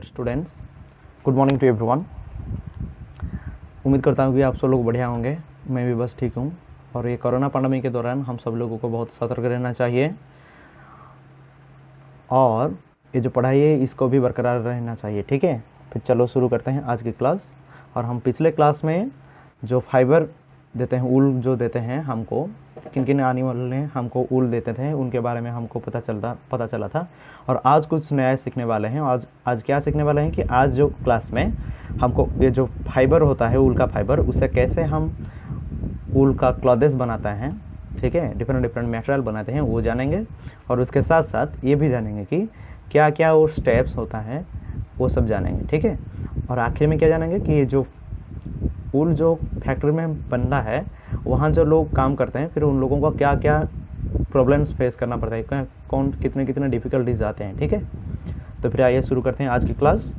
Dear students, good morning to everyone. उम्मीद करता हूँ कि आप सब लोग बढ़िया होंगे। मैं भी बस ठीक हूँ। और ये कोरोना पैंडेमिक के दौरान हम सब लोगों को बहुत सतर्क रहना चाहिए और ये जो पढ़ाई है इसको भी बरकरार रहना चाहिए। ठीक है, फिर चलो शुरू करते हैं आज की क्लास। और हम पिछले क्लास में जो फाइबर देते हैं, ऊल जो देते हैं हमको, किन किन एनिमल ने हमको ऊल देते थे उनके बारे में हमको पता चला था। और आज कुछ नया सीखने वाले हैं। आज क्या सीखने वाले हैं कि आज जो क्लास में हमको ये जो फाइबर होता है, ऊल का फाइबर, उससे कैसे हम ऊल का क्लॉथेस बनाते हैं, ठीक है, डिफरेंट मटेरियल बनाते हैं, वो जानेंगे। और उसके साथ साथ ये भी जानेंगे कि क्या क्या वो स्टेप्स होता है, वो सब जानेंगे। ठीक है, और आखिर में क्या जानेंगे कि ये जो ऊल जो फैक्ट्री में बनता है, वहाँ जो लोग काम करते हैं, फिर उन लोगों को क्या क्या प्रॉब्लम्स फेस करना पड़ता है, कौन कितने डिफ़िकल्टीज आते हैं। ठीक है, तो फिर आइए शुरू करते हैं आज की क्लास।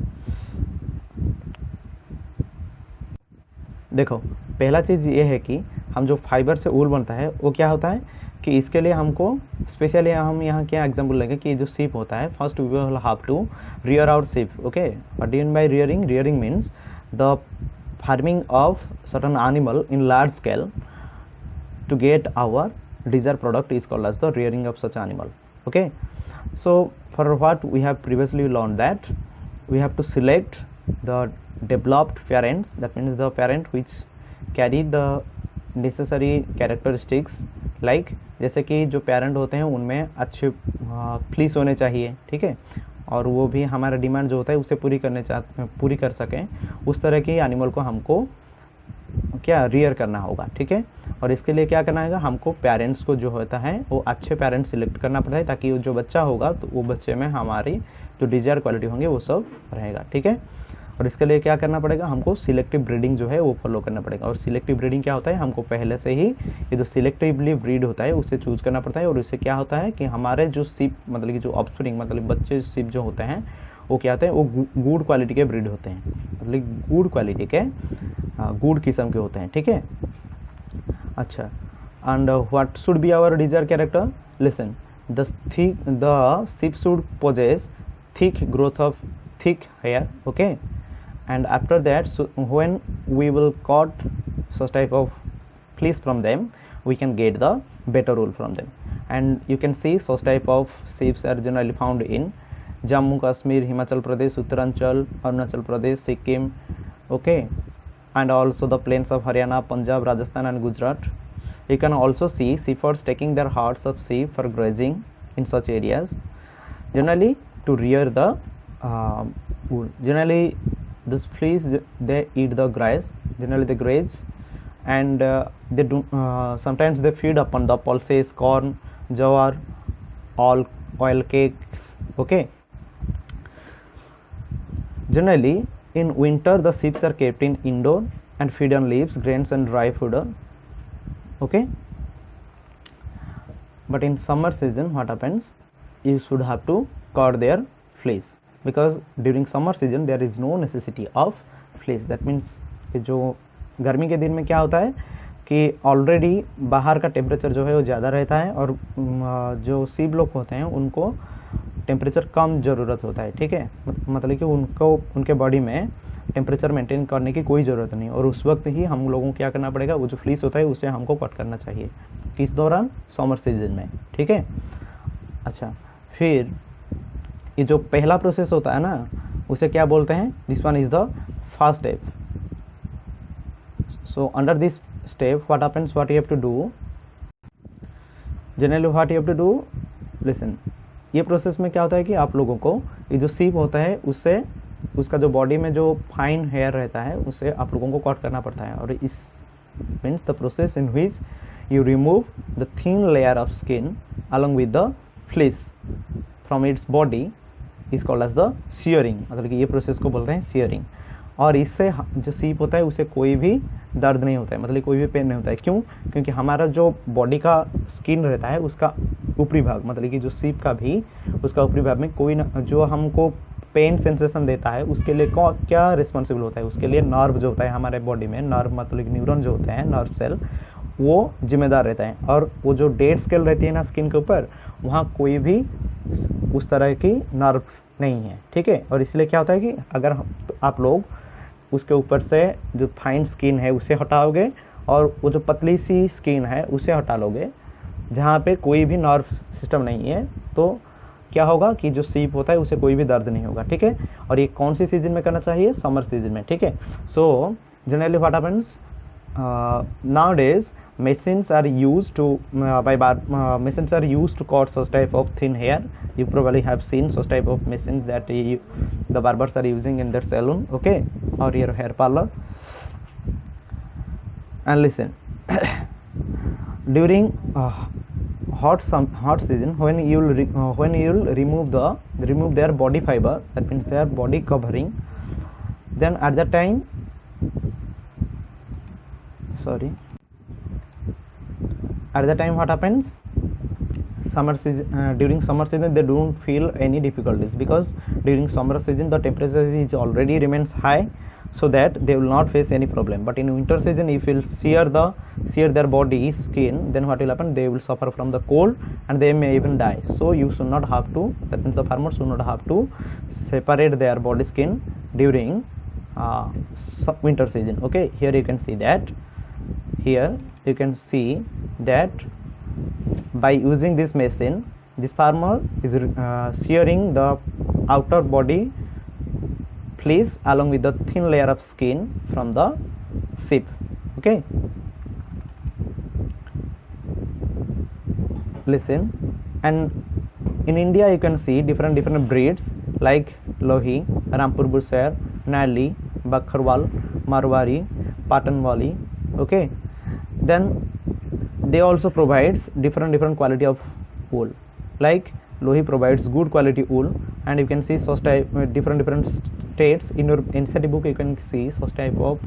देखो, पहला चीज़ ये है कि हम जो फाइबर से ऊल बनता है वो क्या होता है कि इसके लिए हमको स्पेशली हम यहाँ क्या एग्जांपल लेंगे कि जो शिप होता है, first we will have to rear our sheep. Okay, what do you mean by rearing? Rearing means the farming of certain animal in large scale to get our desired product is called as the rearing of such animal. Okay, so for what we have previously learned that we have to select the developed parents, that means the parent which carry the necessary characteristics, like जैसे कि जो parent होते हैं उनमें अच्छे fleece होने चाहिए, ठीक है, और वो भी हमारा डिमांड जो होता है उसे पूरी कर सकें, उस तरह के एनिमल को हमको क्या रियर करना होगा। ठीक है, और इसके लिए क्या करना होगा, हमको पेरेंट्स को जो होता है वो अच्छे पेरेंट्स सिलेक्ट करना पड़ता है, ताकि जो बच्चा होगा तो वो बच्चे में हमारी जो डिजायर क्वालिटी होंगे वो सब रहेगा। ठीक है, और इसके लिए क्या करना पड़ेगा, हमको सिलेक्टिव ब्रीडिंग जो है वो फॉलो करना पड़ेगा। और सिलेक्टिव ब्रीडिंग क्या होता है, हमको पहले से ही ये जो सिलेक्टिवली ब्रीड होता है उसे चूज करना पड़ता है। और इससे क्या होता है कि हमारे जो शिप मतलब कि जो ऑफस्प्रिंग मतलब बच्चे शिप जो होते हैं वो क्या होते हैं, वो गुड क्वालिटी के ब्रीड होते हैं, मतलब गुड क्वालिटी के गुड किस्म के होते हैं। ठीक है, अच्छा, and what should be our desire character? Listen, the sheep should possess thick growth of thick hair, okay, and after that, so when we will cut such type of fleece from them, we can get the better wool from them. And you can see such type of sheep are generally found in Jammu Kashmir, Himachal Pradesh, Uttaranchal, Arunachal Pradesh, Sikkim, okay, and also the plains of Haryana, Punjab, Rajasthan and Gujarat. You can also see shepherds taking their herds of sheep for grazing in such areas, generally to rear the wool. Generally this fleece, they eat the grass, generally they graze, and they do sometimes they feed upon the pulses, corn, jowar, all oil cakes. Okay, generally in winter the sheep are kept in indoor and feed on leaves, grains and dry fodder. Okay, but in summer season what happens, you should have to cut their fleece, because during summer season there is no necessity of fleece. that means जो गर्मी के दिन में क्या होता है कि already बाहर का टेम्परेचर जो है वो ज़्यादा रहता है, और जो सीप लोग होते हैं उनको टेम्परेचर कम ज़रूरत होता है। ठीक है, मतलब कि उनके बॉडी में टेम्परेचर मेंटेन करने की कोई ज़रूरत नहीं, और उस वक्त ही हम लोगों को क्या करना पड़ेगा, वो जो फ्लीस होता है उसे हमको कट करना चाहिए, किस दौरान? समर सीजन में। ठीक है, अच्छा, फिर ये जो पहला प्रोसेस होता है ना, उसे क्या बोलते हैं? This one is the first step. So under this step what happens, what you have to do, generally what you have to do, listen, ये प्रोसेस में क्या होता है कि आप लोगों को ये जो सीप होता है उससे उसका जो बॉडी में जो फाइन हेयर रहता है उसे आप लोगों को कट करना पड़ता है। और इस means the process in which you remove the thin layer of skin along with the fleece from its body is called as the shearing, मतलब कि ये प्रोसेस को बोलते हैं शियरिंग। और इससे जो सीप होता है उसे कोई भी दर्द नहीं होता है, मतलब कोई भी पेन नहीं होता है। क्यों? क्योंकि हमारा जो बॉडी का स्किन रहता है उसका ऊपरी भाग, मतलब कि जो सीप का भी उसका ऊपरी भाग में कोई जो हमको पेन सेंसेशन देता है उसके लिए क्या रिस्पॉन्सिबल होता है, उसके लिए नर्व जो होता है हमारे बॉडी में, नर्व मतलब न्यूरॉन जो होते हैं, नर्व सेल, वो जिम्मेदार रहता है। और वो जो डेड स्केल रहती है ना स्किन के ऊपर, वहाँ कोई भी उस तरह की नर्व नहीं है, ठीक है। और इसलिए क्या होता है कि अगर तो आप लोग उसके ऊपर से जो फाइन स्किन है उसे हटाओगे और वो जो पतली सी स्किन है उसे हटा लोगे, जहाँ पे कोई भी नर्व सिस्टम नहीं है, तो क्या होगा कि जो सीप होता है उसे कोई भी दर्द नहीं होगा, ठीक है। और ये कौन सी सीजन में करना चाहिए? समर सीजन में, ठीक है। So generally what happens nowadays machines are used to machines are used to cut such type of thin hair. You probably have seen such type of machines that the barbers are using in their salon, okay, or your hair parlor. And listen, during hot season, when you'll remove their body fiber, that means their body covering, then at that time, what happens? During summer season they don't feel any difficulties, because during summer season the temperature is already remains high, so that they will not face any problem. But in winter season, if you shear their body skin, then what will happen? They will suffer from the cold and they may even die. So you should not have to, that means the farmers should not have to separate their body skin during winter season. Okay, here you can see that by using this machine, this farmer is shearing the outer body fleece along with the thin layer of skin from the sheep. Okay, listen. And in India you can see different breeds like Lohi, Rampur Bursar, Nali, Bakharwal, Marwari, Patanwali. Okay, then they also provides different quality of wool. Like Lohi provides good quality wool, and you can see such type different states in your NCERT book. You can see such type of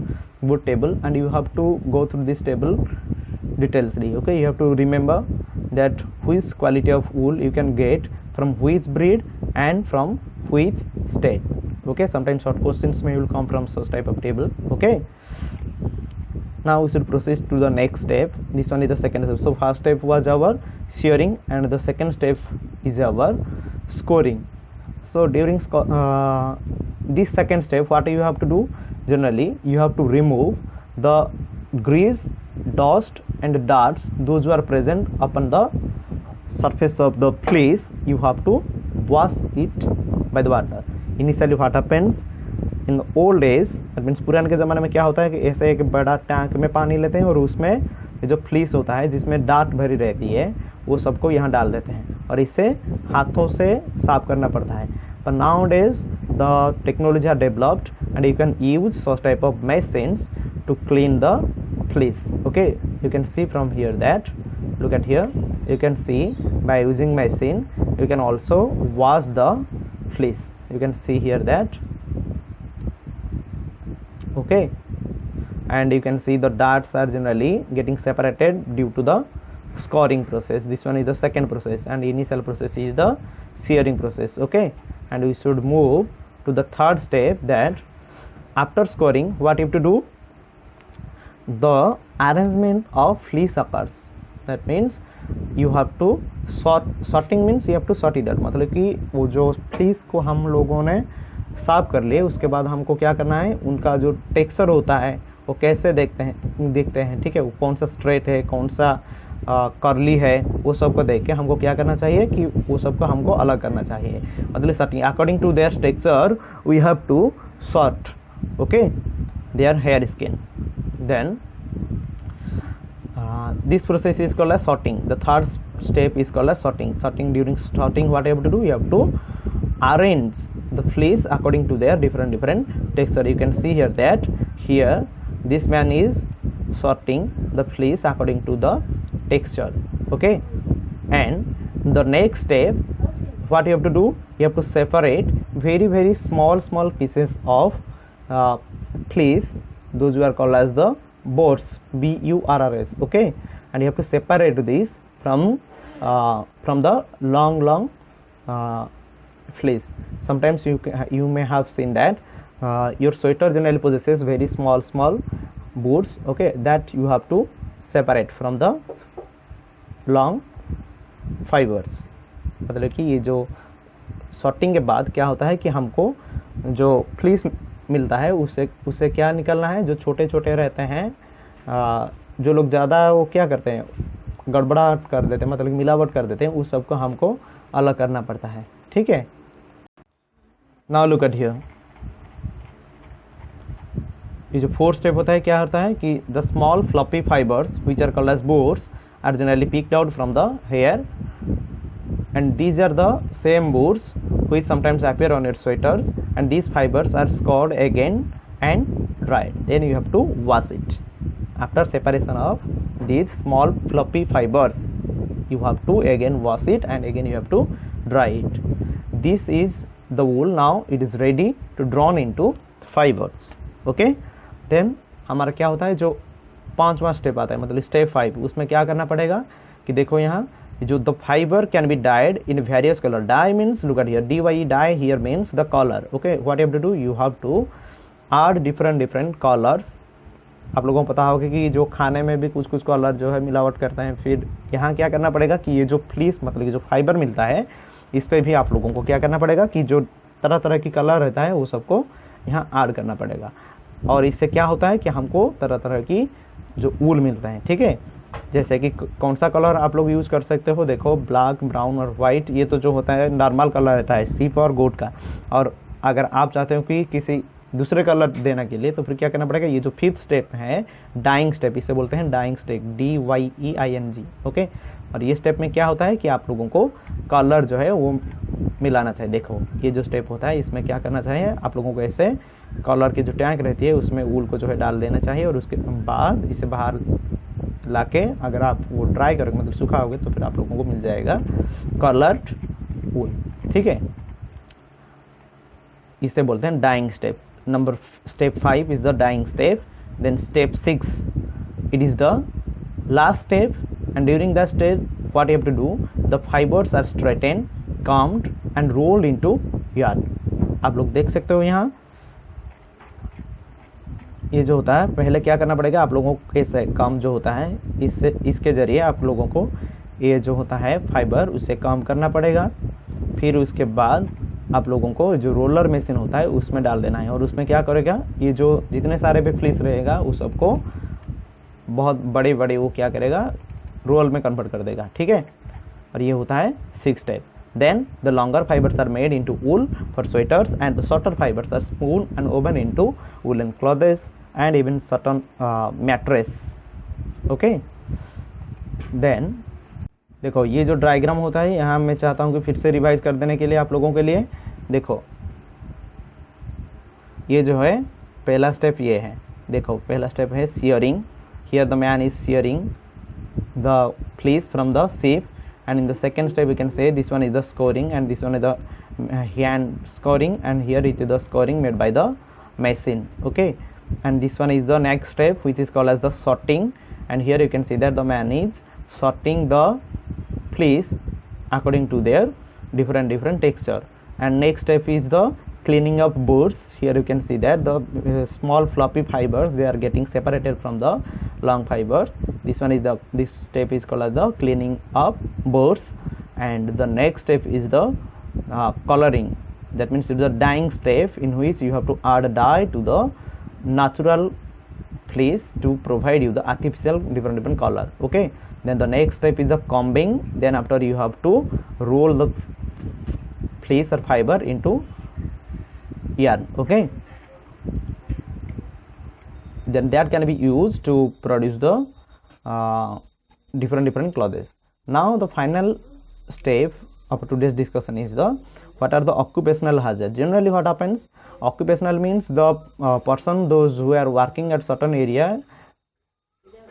wood table, and you have to go through this table detailsly. Okay, you have to remember that which quality of wool you can get from which breed and from which state. Okay, sometimes short questions may will come from such type of table. Okay, now we should proceed to the next step. This one is the second step. So first step was our shearing, and the second step is our scoring. So during this second step, what you have to do? Generally you have to remove the grease, dust and darts, those who are present upon the surface of the fleece. You have to wash it by the water. Initially what happens in the old days, that means पुराने के ज़माने में क्या होता है कि ऐसे एक बड़ा टैंक में पानी लेते हैं और उसमें ये जो फ्लीस होता है जिसमें डार्ट भरी रहती है वो सबको यहाँ डाल देते हैं और इसे हाथों से साफ करना पड़ता है. पर nowadays the technology are developed and you can use such type of machines to clean the fleece. Okay, you can see from here that, look at here, you can see by using machine you can also wash the fleece. You can see here that, okay, and you can see the darts are generally getting separated due to the scoring process. This one is the second process, and initial process is the shearing process. Okay, and we should move to the third step, that after scoring what you have to do? The arrangement of fleece occurs. That means you have to sorting means you have to sort it out. मतलब कि वो जो fleece को हम लोगों ने साफ कर लिए उसके बाद हमको क्या करना है, उनका जो टेक्सचर होता है वो कैसे देखते हैं, ठीक है, वो कौन सा स्ट्रेट है, कौन सा कर्ली है, वो सब को देख के हमको क्या करना चाहिए कि वो सब को हमको अलग करना चाहिए. मतलब sorting according to their texture we have to sort, okay, their hair skin. Then this process is called as sorting. The third step is called as sorting. During sorting what you have to do? You have to arrange the fleece according to their different texture. You can see here that here this man is sorting the fleece according to the texture. Okay, and the next step what you have to do? You have to separate very small pieces of fleece. Those who are called as the burrs, BURRS. Okay, and you have to separate this from the long fleece. Sometimes you may have seen that your sweater generally possesses very small burrs. Okay, that you have to separate from the long fibers. मतलब कि ये जो sorting के बाद क्या होता है कि हमको जो फ्लीस मिलता है उससे क्या निकलना है, जो छोटे छोटे रहते हैं, जो लोग ज़्यादा वो क्या करते हैं, गड़बड़ाहट कर देते हैं, मतलब मिलावट कर देते हैं, उस सबको हमको अलग करना पड़ता है। ठीक है, नाउ लुक एट हियर। ये जो फोर्थ स्टेप होता है क्या होता है कि the small floppy fibres which are called as burrs are generally picked out from the hair, and these are the same boards which sometimes appear on your sweaters, and these fibers are scoured again and dried. Then you have to wash it. After separation of these small fluffy fibers, you have to again wash it and again you have to dry it. This is the wool. Now it is ready to drawn into fibers. Okay, then हमारा क्या होता है, जो 5वां step आता है, मतलब step 5, उसमें क्या करना पड़ेगा कि देखो यहाँ जो the fibre can be dyed in various colour. Dye means, look at here, DYE, dye here means the colour. Okay, what you have to do, you have to add different colours. आप लोगों को पता होगा कि जो खाने में भी कुछ कलर जो है मिलावट करते हैं. फिर यहाँ क्या करना पड़ेगा कि ये जो फ्लीस मतलब कि जो फाइबर मिलता है, इस पर भी आप लोगों को क्या करना पड़ेगा कि जो तरह तरह की कलर रहता है वो सबको यहाँ ऐड करना पड़ेगा. और इससे क्या होता है कि हमको तरह तरह की जो ऊल मिलता है. ठीक है, जैसे कि कौन सा कलर आप लोग यूज़ कर सकते हो, देखो ब्लैक, ब्राउन और वाइट, ये तो जो होता है नॉर्मल कलर रहता है सीप और गोट का. और अगर आप चाहते हो कि किसी दूसरे कलर देने के लिए तो फिर क्या करना पड़ेगा, ये जो 5th स्टेप है डाइंग स्टेप, इसे बोलते हैं डाइंग स्टेप, DYEING. ओके, और ये स्टेप में क्या होता है कि आप लोगों को कलर जो है वो मिलाना चाहिए. देखो ये जो स्टेप होता है इसमें क्या करना चाहिए, आप लोगों को ऐसे कलर की जो टैंक रहती है उसमें ऊल को जो है डाल देना चाहिए, और उसके बाद इसे बाहर लाके अगर आप वो ड्राई करोगे मतलब सुखाओगे तो फिर आप लोगों को मिल जाएगा कलर्ड वूल. ठीक है, इसे बोलते हैं dyeing step. Step 5 is the dyeing step. Then step 6, it is the last step, and during the step what you have to do, the fibres are straighten, combed and rolled into yarn. आप लोग देख सकते हो यहाँ ये जो होता है, पहले क्या करना पड़ेगा आप लोगों को, कैसे काम जो होता है इसके ज़रिए आप लोगों को ये जो होता है फाइबर उससे काम करना पड़ेगा. फिर उसके बाद आप लोगों को जो रोलर मशीन होता है उसमें डाल देना है, और उसमें क्या करेगा, ये जो जितने सारे भी फ्लीस रहेगा उस सबको बहुत बड़े बड़े वो क्या करेगा, रोल में कन्वर्ट कर देगा. ठीक है, और ये होता है 6th step. Then the longer fibers are made into wool for sweaters, and the shorter fibers are spun and woven into woolen clothes and even certain mattress. Okay. Then देखो ये जो डायग्राम होता है यहाँ मैं चाहता हूँ कि फिर से रिवाइज कर देने के लिए आप लोगों के लिए. देखो ये जो है पहला स्टेप ये है. देखो पहला स्टेप है shearing. Here the man is shearing the fleece from the sheep. And in the second step we can say this one is the scoring, and this one is the hand scoring, and here it is the scoring made by the machine. Okay, and this one is the next step which is called as the sorting, and here you can see that the man is sorting the fleece according to their different texture. And next step is the cleaning of boards. Here you can see that the small floppy fibers, they are getting separated from the long fibers. This step is called as the cleaning of boards. And the next step is the coloring. That means it is a dyeing step in which you have to add a dye to the natural fleece to provide you the artificial different color. Okay, then the next step is the combing. Then after you have to roll the fleece or fiber into yarn. Okay, then that can be used to produce the different clothes. Now the final step of today's discussion is the what are the occupational hazards. Generally what happens, occupational means the person, those who are working at certain area,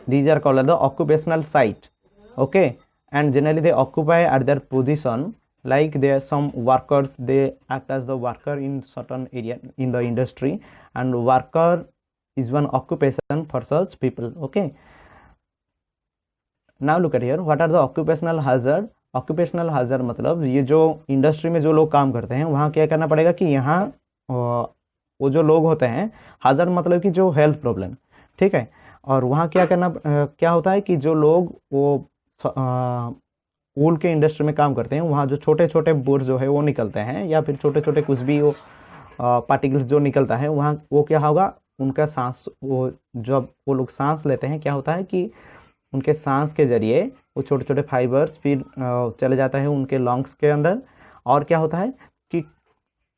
these are called the occupational site. Okay, and generally they occupy at their position, like there are some workers, they act as the worker in certain area in the industry, and worker is one occupation for such people. Okay, now look at here, what are the occupational hazard. Occupational hazard मतलब ये जो industry में जो लोग काम करते हैं वहाँ क्या करना पड़ेगा कि यहाँ वो जो लोग होते हैं, hazard मतलब कि जो हेल्थ प्रॉब्लम, ठीक है, और वहाँ क्या करना क्या होता है कि जो लोग वो वूल के इंडस्ट्री में काम करते हैं, वहाँ जो छोटे छोटे बुर जो है वो निकलते हैं, या फिर छोटे छोटे कुछ भी वो पार्टिकल्स जो निकलता है वहाँ, वो क्या होगा, उनका सांस, वो जब वो लोग सांस लेते हैं क्या होता है कि उनके सांस के जरिए वो छोटे छोटे फाइबर्स फिर चले जाता है उनके लंग्स के अंदर। और क्या होता है कि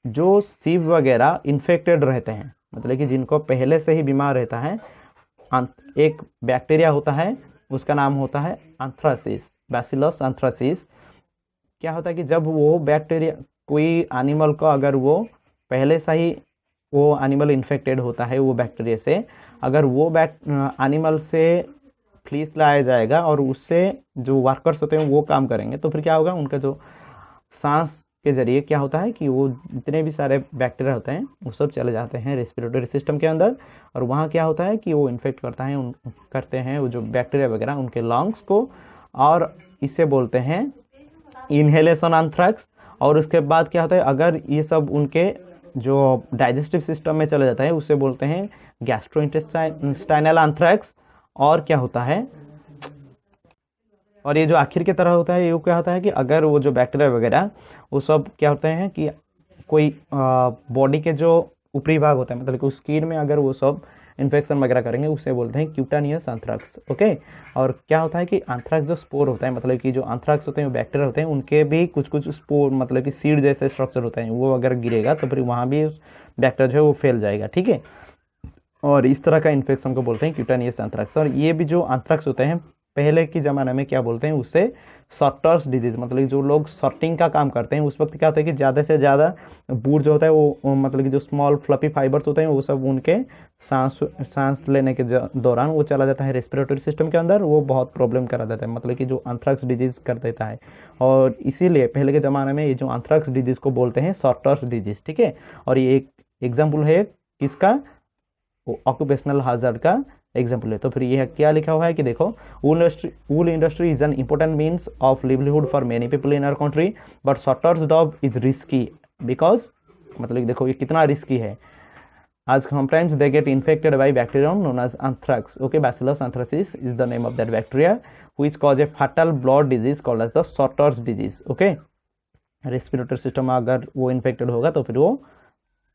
जो सीव वगैरह इन्फेक्टेड रहते हैं, मतलब कि जिनको पहले से ही बीमार रहता है, एक बैक्टीरिया होता है, उसका नाम होता है एंथ्रासिस, बैसिलस एंथ्रासिस। क्या होता है कि जब वो बैक्टीरिया, कोई एनिमल को अगर वो पहले से ही वो एनिमल इन्फेक्टेड होता है वो बैक्टीरिया से, अगर वो एनिमल से फ्लीस लाया जाएगा और उससे जो वर्कर्स होते हैं वो काम करेंगे, तो फिर क्या होगा, उनका जो सांस के जरिए क्या होता है कि वो जितने भी सारे बैक्टीरिया होते हैं वो सब चले जाते हैं रेस्पिरेटरी सिस्टम के अंदर, और वहाँ क्या होता है कि वो इन्फेक्ट करते हैं वो जो बैक्टीरिया वगैरह उनके लंग्स को, और इसे बोलते हैं इनहेलेशन एंथ्रेक्स। और उसके बाद क्या होता है, अगर ये सब उनके जो डाइजेस्टिव सिस्टम में चले जाता है उसे बोलते हैं गैस्ट्रोइंटेस्टाइनल एंथ्रेक्स। और क्या होता है, और ये जो आखिर की तरह होता है, ये क्या होता है कि अगर वो जो बैक्टीरिया वगैरह वो सब क्या होते हैं कि कोई बॉडी के जो ऊपरी भाग होता है, मतलब कि स्किन में अगर वो सब इन्फेक्शन वगैरह करेंगे उसे बोलते हैं क्यूटानियस एंथ्रेक्स। ओके, और क्या होता है कि एंथ्रेक्स जो स्पोर होता है, मतलब कि जो एंथ्रेक्स होते हैं बैक्टीरिया होते हैं उनके भी कुछ कुछ स्पोर, मतलब कि सीड जैसे स्ट्रक्चर होते हैं, वो अगर गिरेगा तो फिर वहाँ भी बैक्टीरिया जो है वो फैल जाएगा। ठीक है, और इस तरह का इन्फेक्शन को बोलते हैं क्यूटानियस एंथ्रेक्स। और ये भी जो एंथ्रेक्स होते हैं पहले के ज़माने में क्या बोलते हैं उसे सॉर्टर्स डिजीज, मतलब कि जो लोग सॉर्टिंग का काम करते हैं उस वक्त क्या होता है कि ज़्यादा से ज़्यादा बूर जो होता है वो मतलब कि जो स्मॉल फ्लफी फाइबर्स होते हैं वो सब उनके सांस लेने के दौरान वो चला जाता है रेस्पिरेटरी सिस्टम के अंदर, वो बहुत प्रॉब्लम करा देता है, मतलब कि जो एंथ्रेक्स डिजीज कर देता है। और इसीलिए पहले के ज़माने में ये जो एंथ्रेक्स डिजीज को बोलते हैं सॉर्टर्स डिजीज। ठीक है, और ये एक एग्जाम्पल है किसका, ऑक्यूपेशनल हाजर्ड का एग्जाम्पल है। तो फिर यह क्या लिखा हुआ है कि देखो, wool industry is an important means of livelihood for many people in our country, but sorter's job is risky because, मतलब देखो ये कितना रिस्की है। आज sometimes they get infected by bacterium known as anthrax. Okay, Bacillus anthracis is the name of that bacteria which cause a fatal blood disease called as the Sotter's disease. Okay, respiratory system में अगर वो infected होगा तो फिर वो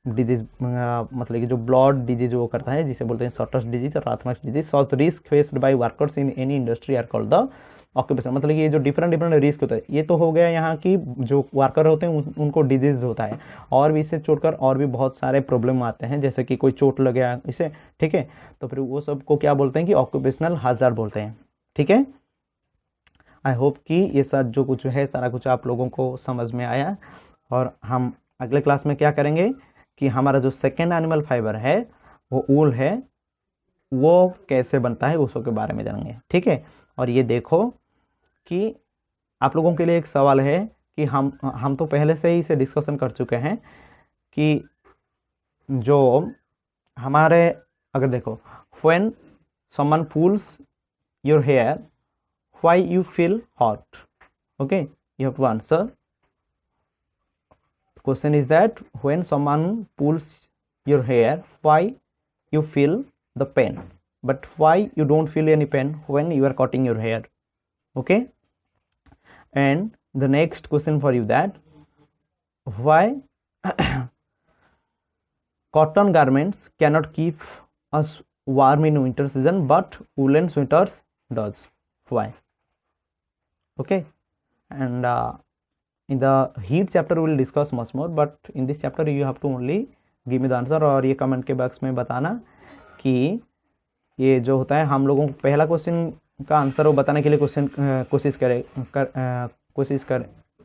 disease, मतलब कि जो ब्लड डिजीज वो करता है जिसे बोलते हैं सॉर्टर्स डिजीज और anthrax disease. So risk faced by workers in any industry are called the occupation, मतलब कि ये जो डिफरेंट रिस्क होता है, ये तो हो गया यहाँ की जो वर्कर होते हैं उनको डिजीज होता है, और भी इसे छोड़कर और भी बहुत सारे प्रॉब्लम आते हैं, जैसे कि कोई चोट लग गया इसे। ठीक है, तो फिर वो सब को क्या बोलते हैं कि ऑक्यूपेशनल हाजार्ड बोलते हैं। ठीक है, आई होप कि ये सब जो कुछ है सारा कुछ आप लोगों को समझ में आया। और हम अगले क्लास में क्या करेंगे कि हमारा जो सेकेंड एनिमल फाइबर है वो ऊल है, वो कैसे बनता है उसके बारे में जानेंगे। ठीक है, और ये देखो कि आप लोगों के लिए एक सवाल है कि हम तो पहले से ही इसे डिस्कशन कर चुके हैं कि जो हमारे, अगर देखो, when someone pulls your hair why you feel hot. Okay, you have to answer. Question is that when someone pulls your hair, why you feel the pain, but why you don't feel any pain when you are cutting your hair. Okay, and the next question for you, that why cotton garments cannot keep us warm in winter season but woolen sweaters does, why. Okay, and in the heat chapter we will discuss much more, but in this chapter you have to only give me the answer, और ये comment के box में बताना कि ये जो होता है, हम लोगों को पहला क्वेश्चन का आंसर वो बताने के लिए कोशिश करें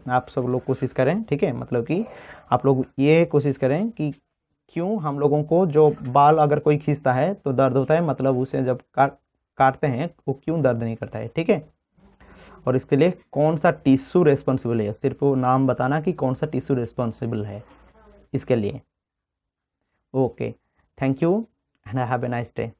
आप सब लोग कोशिश करें। ठीक है, मतलब कि आप लोग ये कोशिश करें कि क्यों हम लोगों को जो बाल अगर कोई खींचता है तो दर्द होता है, मतलब उसे जब काटते हैं वो क्यों दर्द नहीं करता है। ठीक है, और इसके लिए कौन सा टिश्यू रेस्पॉन्सिबल है, सिर्फ वो नाम बताना कि कौन सा टिश्यू रेस्पॉन्सिबल है इसके लिए। Okay, thank you and have a nice day.